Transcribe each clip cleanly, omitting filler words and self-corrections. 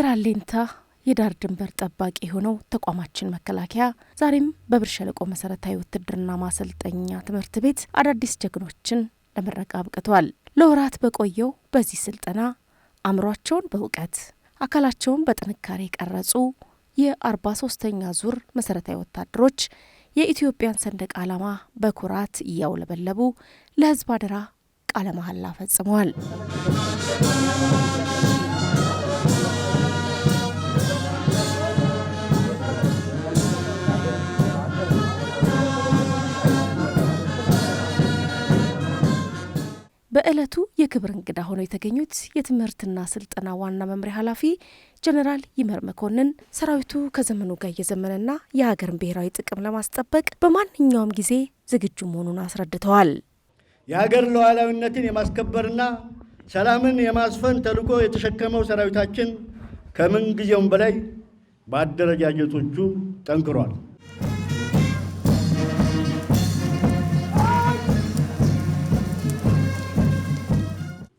የሀገር አለኝታ የዳር ድንበር ጠባቂ ሆነው ተቋማችን መከላከያ ዛሬም በብር ሸለቆ መሰረታዊ ውትድርና ማሰልጠኛ ትምህርት ቤት አዳዲስ ጀግኖችን ለምረቃ አብቅቷል። ለወራት በቆየው በዚህ ስልጠና አእምሯቸውን በእውቀት አካላቸውን በጥንካሬ ቀረጹ የ43ኛ ዙር መሰረታዊ ወታደሮች የኢትዮጵያን ሰንደቅ ዓላማ በኩራት እያውለበለቡ ለህዝብ አደራ ቃለ መሐላ ፈጽመዋል። በእለቱ የክብር እንግዳ ሆነው የተገኙት የትምህርትና ስልጠና ዋና መምሪያ ኃላፊ ጀነራል ይመር መኮንን ሰራዊቱ ከዘመኑ ጋር እየዘመነና የሀገርን ብሔራዊ ጥቅም ለማስጠበቅ በማንኛውም ጊዜ ዝግጁ መሆኑን አስረድተዋል። የሀገር ሉዓላዊነትን የማስከበርና ሰላምን የማስፈን ተልዕኮ የተሸከመው ሰራዊታችን ከምን ጊዜውም በላይ በአደረጃጀቶቹ ጠንክሯል።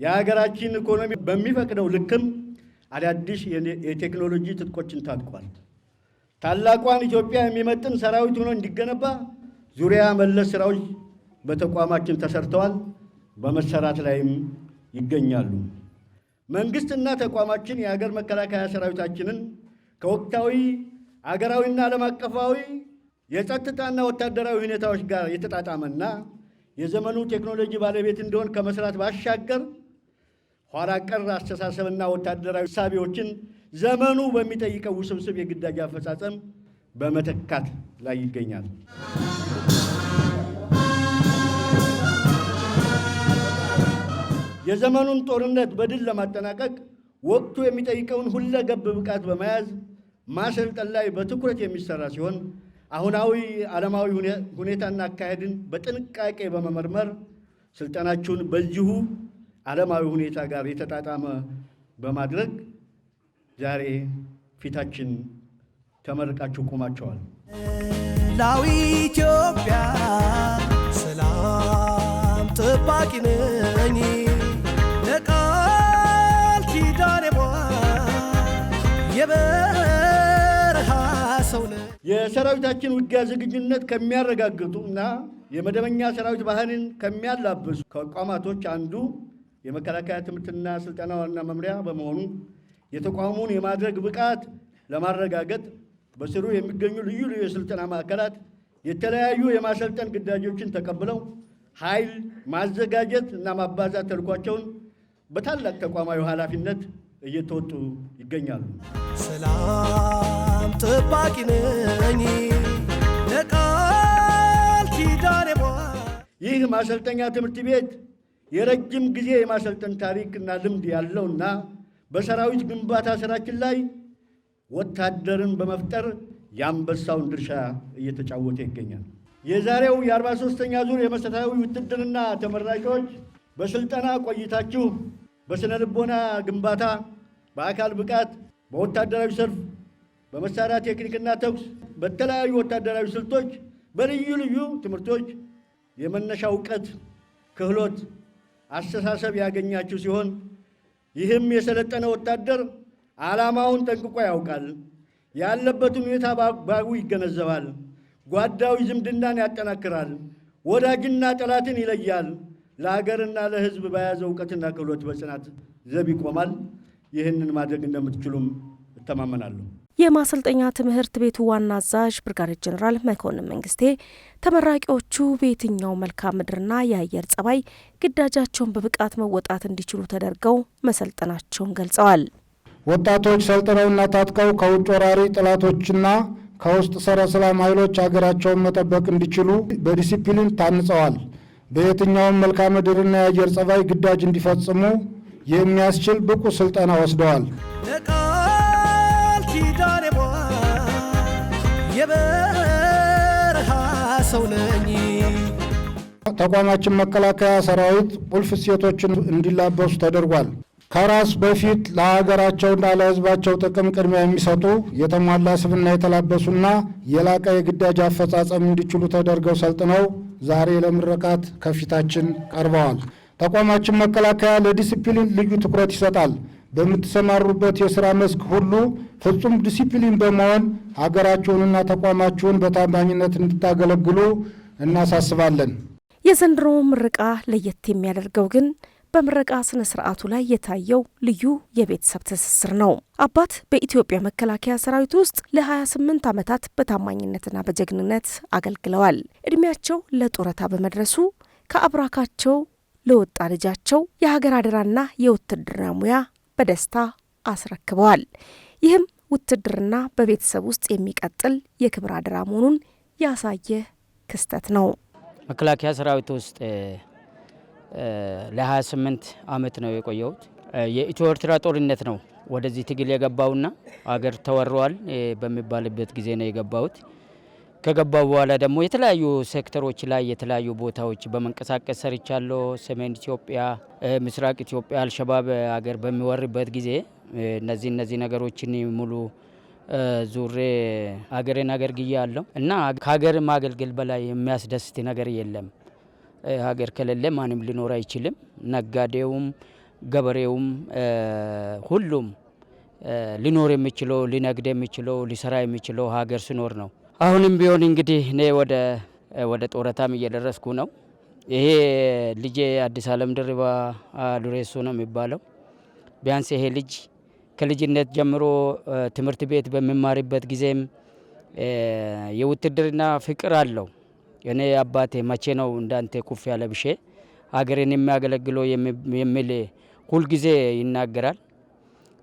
የሀገራችን ኢኮኖሚ በሚፈቅደው ልክም አዳዲስ የቴክኖሎጂ ትጥቆችን ታጥቋል። ታላቋን ኢትዮጵያ የሚመጥን ሰራዊት ሆኖ እንዲገነባ ዙሪያ መለስ ስራዎች በተቋማችን ተሰርተዋል፣ በመሰራት ላይም ይገኛሉ። መንግስትና ተቋማችን የሀገር መከላከያ ሰራዊታችንን ከወቅታዊ አገራዊና ዓለም አቀፋዊ የጸጥታና ወታደራዊ ሁኔታዎች ጋር የተጣጣመና የዘመኑ ቴክኖሎጂ ባለቤት እንዲሆን ከመስራት ባሻገር ኋላ ቀር አስተሳሰብና ወታደራዊ ሳቢዎችን ዘመኑ በሚጠይቀው ውስብስብ የግዳጅ አፈጻጸም በመተካት ላይ ይገኛል። የዘመኑን ጦርነት በድል ለማጠናቀቅ ወቅቱ የሚጠይቀውን ሁለገብ ብቃት በመያዝ ማሰልጠን ላይ በትኩረት የሚሰራ ሲሆን አሁናዊ ዓለማዊ ሁኔታና አካሄድን በጥንቃቄ በመመርመር ስልጠናችሁን በዚሁ ዓለማዊ ሁኔታ ጋር የተጣጣመ በማድረግ ዛሬ ፊታችን ተመርቃችሁ ቆማቸዋል። ላዊ ኢትዮጵያ ሰላም ጠባቂ ነኝ ለቃል ኪዳኔ የበረሃ ሰው ነኝ። የሰራዊታችን ውጊያ ዝግጁነት ከሚያረጋግጡና የመደበኛ ሰራዊት ባህልን ከሚያላብሱ ተቋማቶች አንዱ የመከላከያ ትምህርትና ስልጠና ዋና መምሪያ በመሆኑ የተቋሙን የማድረግ ብቃት ለማረጋገጥ በስሩ የሚገኙ ልዩ ልዩ የስልጠና ማዕከላት የተለያዩ የማሰልጠን ግዳጆችን ተቀብለው ኃይል ማዘጋጀት እና ማባዛት ተልኳቸውን በታላቅ ተቋማዊ ኃላፊነት እየተወጡ ይገኛሉ። ሰላም ጠባቂ ነኝ ለቃል ኪዳኔ። ይህ ማሰልጠኛ ትምህርት ቤት የረጅም ጊዜ የማሰልጠን ታሪክና ልምድ ያለውና በሰራዊት ግንባታ ስራችን ላይ ወታደርን በመፍጠር የአንበሳውን ድርሻ እየተጫወተ ይገኛል። የዛሬው የ43ኛ ዙር የመሰረታዊ ውትድርና ተመራቂዎች በስልጠና ቆይታችሁ በስነ ልቦና ግንባታ፣ በአካል ብቃት፣ በወታደራዊ ሰልፍ፣ በመሳሪያ ቴክኒክና ተኩስ፣ በተለያዩ ወታደራዊ ስልቶች፣ በልዩ ልዩ ትምህርቶች የመነሻ እውቀት፣ ክህሎት፣ አስተሳሰብ ያገኛችሁ ሲሆን ይህም የሰለጠነ ወታደር ዓላማውን ጠንቅቆ ያውቃል፣ ያለበትን ሁኔታ በአግባቡ ይገነዘባል፣ ጓዳዊ ዝምድናን ያጠናክራል፣ ወዳጅና ጠላትን ይለያል፣ ለሀገርና ለሕዝብ በያዘው እውቀትና ክህሎት በጽናት ዘብ ይቆማል። ይህንን ማድረግ እንደምትችሉም እተማመናለሁ። የማሰልጠኛ ትምህርት ቤቱ ዋና አዛዥ ብርጋዴር ጄኔራል መኮንን መንግስቴ ተመራቂዎቹ በየትኛው መልክዓ ምድርና የአየር ጸባይ ግዳጃቸውን በብቃት መወጣት እንዲችሉ ተደርገው መሰልጠናቸውን ገልጸዋል። ወጣቶች ሰልጥነውና ታጥቀው ከውጭ ወራሪ ጠላቶችና ከውስጥ ጸረ ሰላም ኃይሎች ሀገራቸውን መጠበቅ እንዲችሉ በዲሲፕሊን ታንጸዋል። በየትኛውም መልክዓ ምድርና የአየር ጸባይ ግዳጅ እንዲፈጽሙ የሚያስችል ብቁ ስልጠና ወስደዋል። ለቃል ኪዳኔ የበረሃ ሰው ነኝ። ተቋማችን መከላከያ ሰራዊት ቁልፍ እሴቶችን እንዲላበሱ ተደርጓል። ከራስ በፊት ለሀገራቸውና ለሕዝባቸው ጥቅም ቅድሚያ የሚሰጡ የተሟላ ስብዕና የተላበሱና የላቀ የግዳጅ አፈጻጸም እንዲችሉ ተደርገው ሰልጥነው ዛሬ ለምረቃት ከፊታችን ቀርበዋል። ተቋማችን መከላከያ ለዲሲፕሊን ልዩ ትኩረት ይሰጣል። በምትሰማሩበት የሥራ መስክ ሁሉ ፍጹም ዲሲፕሊን በመሆን ሀገራችሁንና ተቋማችሁን በታማኝነት እንድታገለግሉ እናሳስባለን። የዘንድሮ ምረቃ ለየት የሚያደርገው ግን በምረቃ ስነ ስርዓቱ ላይ የታየው ልዩ የቤተሰብ ትስስር ነው። አባት በኢትዮጵያ መከላከያ ሰራዊት ውስጥ ለ28 ዓመታት በታማኝነትና በጀግንነት አገልግለዋል። እድሜያቸው ለጡረታ በመድረሱ ከአብራካቸው ለወጣ ልጃቸው የሀገር አደራና የውትድርና ሙያ በደስታ አስረክበዋል። ይህም ውትድርና በቤተሰብ ውስጥ የሚቀጥል የክብር አደራ መሆኑን ያሳየ ክስተት ነው። መከላከያ ሰራዊት ውስጥ ለ28 ዓመት ነው የቆየሁት። የኢትዮ ኤርትራ ጦርነት ነው ወደዚህ ትግል የገባውና አገር ተወሯል በሚባልበት ጊዜ ነው የገባሁት። ከገባው በኋላ ደግሞ የተለያዩ ሴክተሮች ላይ የተለያዩ ቦታዎች በመንቀሳቀስ ሰርቻለሁ። ሰሜን ኢትዮጵያ፣ ምስራቅ ኢትዮጵያ አልሸባብ አገር በሚወርበት ጊዜ እነዚህ ነገሮችን ሙሉ ዙሬ አገሬን አገልግያለሁ እና ከሀገር ማገልገል በላይ የሚያስደስት ነገር የለም። ሀገር ከሌለ ማንም ሊኖር አይችልም። ነጋዴውም፣ ገበሬውም ሁሉም ሊኖር የሚችለው ሊነግድ የሚችለው ሊሰራ የሚችለው ሀገር ሲኖር ነው። አሁንም ቢሆን እንግዲህ እኔ ወደ ጡረታም እየደረስኩ ነው። ይሄ ልጄ አዲስ ዓለም ድርባ ዱሬሶ ነው የሚባለው። ቢያንስ ይሄ ልጅ ከልጅነት ጀምሮ ትምህርት ቤት በሚማርበት ጊዜም የውትድርና ፍቅር አለው። እኔ አባቴ መቼ ነው እንዳንተ ኩፍ ያለ ብሼ ሀገሬን የሚያገለግለው የሚል ሁልጊዜ ይናገራል።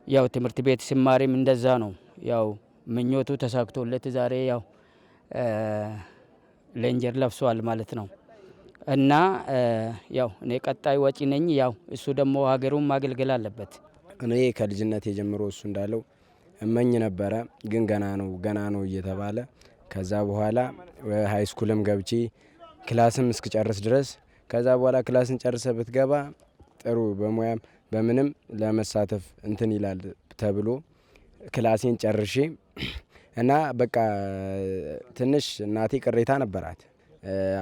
ያው ትምህርት ቤት ሲማሪም እንደዛ ነው። ያው ምኞቱ ተሳክቶለት ዛሬ ያው ሌንጀር ለብሷል ማለት ነው እና ያው እኔ ቀጣይ ወጪ ነኝ። ያው እሱ ደግሞ ሀገሩን ማገልገል አለበት። እኔ ከልጅነት የጀምሮ እሱ እንዳለው እመኝ ነበረ፣ ግን ገና ነው እየተባለ ከዛ በኋላ ሃይ ስኩልም ገብቼ ክላስም እስክጨርስ ድረስ ከዛ በኋላ ክላስን ጨርሰ ብትገባ ጥሩ በሙያም በምንም ለመሳተፍ እንትን ይላል ተብሎ ክላሴን ጨርሼ እና በቃ ትንሽ እናቴ ቅሬታ ነበራት።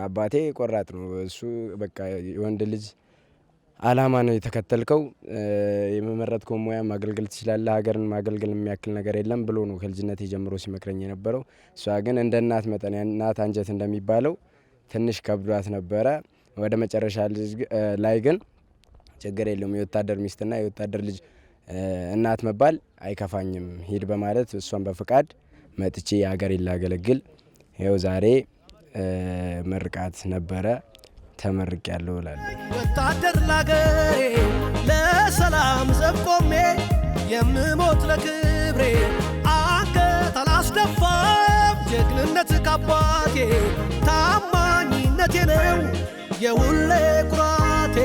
አባቴ ቆራጥ ነው እሱ በቃ የወንድ ልጅ አላማ ነው የተከተልከው፣ የመመረጥከው ሙያ ማገልገል ትችላለህ፣ ሀገርን ማገልገል የሚያክል ነገር የለም ብሎ ነው ከልጅነት ጀምሮ ሲመክረኝ የነበረው። እሷ ግን እንደ እናት መጠን እናት አንጀት እንደሚባለው ትንሽ ከብዷት ነበረ። ወደ መጨረሻ ላይ ግን ችግር የለውም የወታደር ሚስትና የወታደር ልጅ እናት መባል አይከፋኝም ሂድ በማለት እሷን በፍቃድ መጥቼ ሀገሬን ላገለግል ይኸው ዛሬ ምርቃት ነበረ ተመርቅ ያለው እላለሁ። ወታደር ላገሬ ለሰላም ዘብ ቆሜ የምሞት ለክብሬ አንገት አላስደፋም። ጀግንነት ካባቴ ታማኝነቴ ነው የሁሌ ኩራቴ።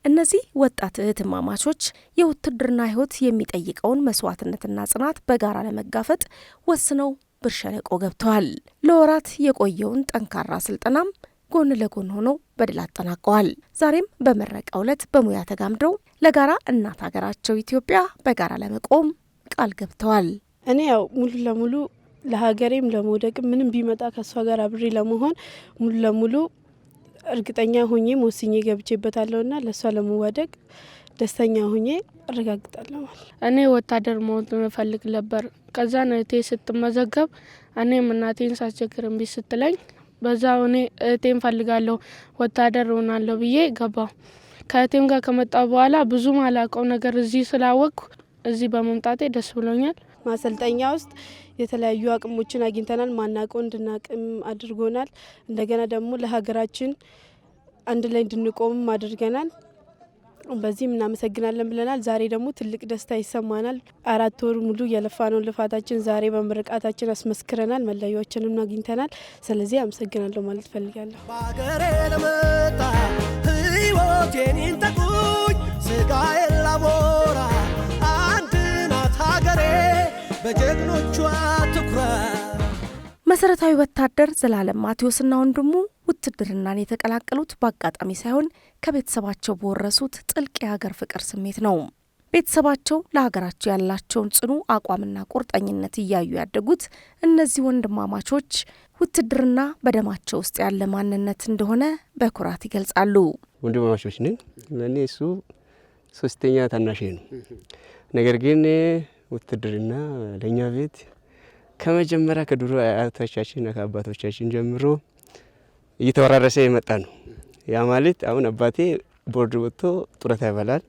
እነዚህ ወጣት እህትማማቾች የውትድርና ሕይወት የሚጠይቀውን መስዋዕትነትና ጽናት በጋራ ለመጋፈጥ ወስነው ብር ሸለቆ ገብተዋል። ለወራት የቆየውን ጠንካራ ስልጠናም ጎን ለጎን ሆነው በድል አጠናቀዋል። ዛሬም በምረቃው ዕለት በሙያ ተጋምደው ለጋራ እናት ሀገራቸው ኢትዮጵያ በጋራ ለመቆም ቃል ገብተዋል። እኔ ያው ሙሉ ለሙሉ ለሀገሬም ለመውደቅም ምንም ቢመጣ ከሷ ጋር አብሬ ለመሆን ሙሉ ለሙሉ እርግጠኛ ሆኜ ወስኜ ገብቼበታለሁና ለሷ ለመዋደቅ ደስተኛ ሆኜ አረጋግጣለሁ። እኔ ወታደር መሆን እፈልግ ነበር። ከዛ እህቴ ስትመዘገብ እኔም እናቴን ሳስቸግር እምቢ ስትለኝ በዛው እኔ እህቴን ፈልጋለሁ ወታደር ሆናለሁ ብዬ ገባሁ። ከእህቴም ጋር ከመጣሁ በኋላ ብዙ ማላውቀው ነገር እዚህ ስላወቅኩ እዚህ በመምጣቴ ደስ ብሎኛል። ማሰልጠኛ ውስጥ የተለያዩ አቅሞችን አግኝተናል። ማናውቀው እንድናቅም አድርጎናል። እንደገና ደግሞ ለሀገራችን አንድ ላይ እንድንቆምም አድርገናል። በዚህም እናመሰግናለን ብለናል። ዛሬ ደግሞ ትልቅ ደስታ ይሰማናል። 4 ወር ሙሉ የለፋነውን ልፋታችን ዛሬ በምርቃታችን አስመስክረናል። መለያዎችንም አግኝተናል። ስለዚህ አመሰግናለሁ ማለት ፈልጋለሁ። በሀገሬ ለመጣ ሕይወቴን ይንጠቁኝ ስጋዬን ላሞራ አንድ ናት ሀገሬ በጀግኖቿ ትኩረት። መሰረታዊ ወታደር ዘላለም ማቴዎስና ወንድሙ ውትድርናን የተቀላቀሉት በአጋጣሚ ሳይሆን ከቤተሰባቸው በወረሱት ጥልቅ የሀገር ፍቅር ስሜት ነው። ቤተሰባቸው ለሀገራቸው ያላቸውን ጽኑ አቋምና ቁርጠኝነት እያዩ ያደጉት እነዚህ ወንድማማቾች ውትድርና በደማቸው ውስጥ ያለ ማንነት እንደሆነ በኩራት ይገልጻሉ። ወንድማማቾች ነን። ለእኔ እሱ ሶስተኛ ታናሽ ነው። ነገር ግን ውትድርና ለኛ ቤት ከመጀመሪያ ከድሮ አያቶቻችን ከአባቶቻችን ጀምሮ እየተወራረሰ የመጣ ነው። ያ ማለት አሁን አባቴ ቦርድ ወጥቶ ጡረታ ይበላል።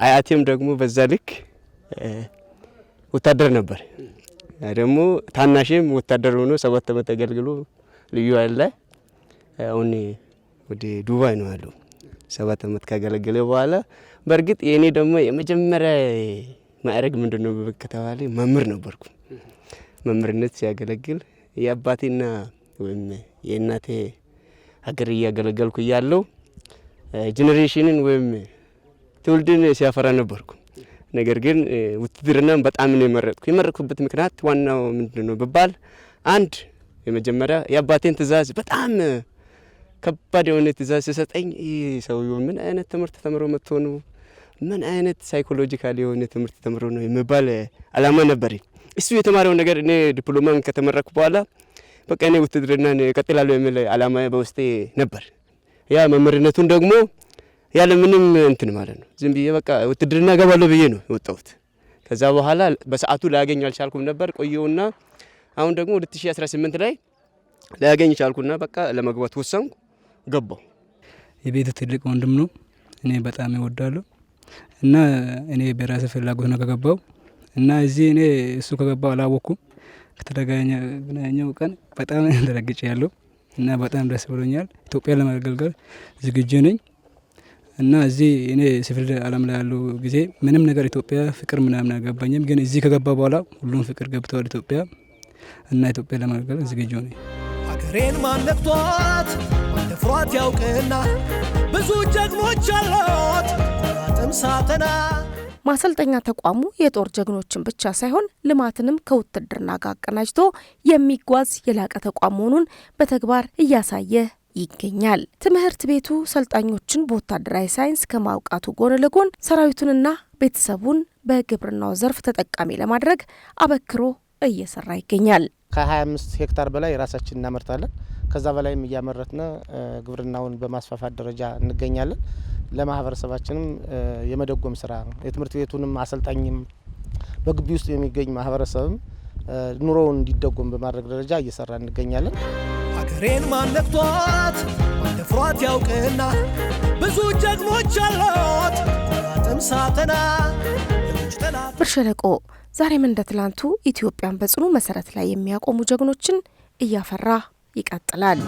አያቴም ደግሞ በዛ ልክ ወታደር ነበር። ደግሞ ታናሽም ወታደር ሆኖ 7 ዓመት አገልግሎ ልዩ ኃይል ላይ አሁን ወደ ዱባይ ነው ያለው 7 ዓመት ካገለገለ በኋላ በርግጥ የኔ ደግሞ የመጀመሪያ ማዕረግ ምንድነው ከተባለ መምህር ነበርኩ። መምህርነት ሲያገለግል የአባቴና ወይም የእናቴ ሀገር እያገለገልኩ ያለው ጄኔሬሽንን ወይም ትውልድን ሲያፈራ ነበርኩ። ነገር ግን ውትድርናን በጣም ነው የመረጥኩበት ምክንያት ዋናው ምንድነው በባል አንድ የመጀመሪያ የአባቴን ትእዛዝ በጣም ከባድ የሆነ ትእዛዝ ሲሰጠኝ ሰውየው ምን አይነት ትምህርት ተምሮ መጥቶ ነው ምን አይነት ሳይኮሎጂካል የሆነ ትምህርት ተምሮ ነው የሚባል አላማ ነበር። እሱ የተማረው ነገር እኔ ዲፕሎማን ከተመረኩ በኋላ በቃ እኔ ውትድርናን እቀጥላለሁ የሚል አላማ በውስጤ ነበር። ያ መምህርነቱን ደግሞ ያለ ምንም እንትን ማለት ነው ዝም ብዬ በቃ ውትድርና ገባለሁ ብዬ ነው የወጣሁት። ከዛ በኋላ በሰዓቱ ላገኝ አልቻልኩም ነበር ቆየውና አሁን ደግሞ 2018 ላይ ላገኝ ቻልኩና በቃ ለመግባት ወሰንኩ ገባሁ። የቤቱ ትልቅ ወንድም ነው እኔ በጣም እወዳለሁ እና እኔ በራሴ ፍላጎት ነው ከገባው እና እዚህ እኔ እሱ ከገባው አላወኩም። ከተገናኘው ቀን በጣም ተረግጫለሁ እና በጣም ደስ ብሎኛል። ኢትዮጵያ ለማገልገል ዝግጁ ነኝ እና እዚህ እኔ ሲቪል ዓለም ላይ ያለው ጊዜ ምንም ነገር ኢትዮጵያ ፍቅር ምናምን አልገባኝም። ግን እዚህ ከገባ በኋላ ሁሉም ፍቅር ገብተዋል ኢትዮጵያ እና ኢትዮጵያ ለማገልገል ዝግጁ ነኝ። ሀገሬን ማነክቷት ደፍሯት ያውቅና ብዙ ጀግኖች አሏት ኩራትም ሳተና። ማሰልጠኛ ተቋሙ የጦር ጀግኖችን ብቻ ሳይሆን ልማትንም ከውትድርና ጋር አቀናጅቶ የሚጓዝ የላቀ ተቋም መሆኑን በተግባር እያሳየ ይገኛል። ትምህርት ቤቱ ሰልጣኞችን በወታደራዊ ሳይንስ ከማውቃቱ ጎን ለጎን ሰራዊቱንና ቤተሰቡን በግብርናው ዘርፍ ተጠቃሚ ለማድረግ አበክሮ እየሰራ ይገኛል። ከ25 ሄክታር በላይ ራሳችን እናመርታለን። ከዛ በላይም እያመረትን ግብርናውን በማስፋፋት ደረጃ እንገኛለን። ለማህበረሰባችንም የመደጎም ስራ ነው። የትምህርት ቤቱንም አሰልጣኝም በግቢ ውስጥ የሚገኝ ማህበረሰብም ኑሮውን እንዲደጎም በማድረግ ደረጃ እየሰራ እንገኛለን። ሀገሬን ማነክቷት ደፍሯት ያውቅና ብዙ ጀግኖች አሏት ኩራትም ሳተና። ብር ሸለቆ ዛሬም እንደ ትላንቱ ኢትዮጵያን በጽኑ መሰረት ላይ የሚያቆሙ ጀግኖችን እያፈራ ይቀጥላል።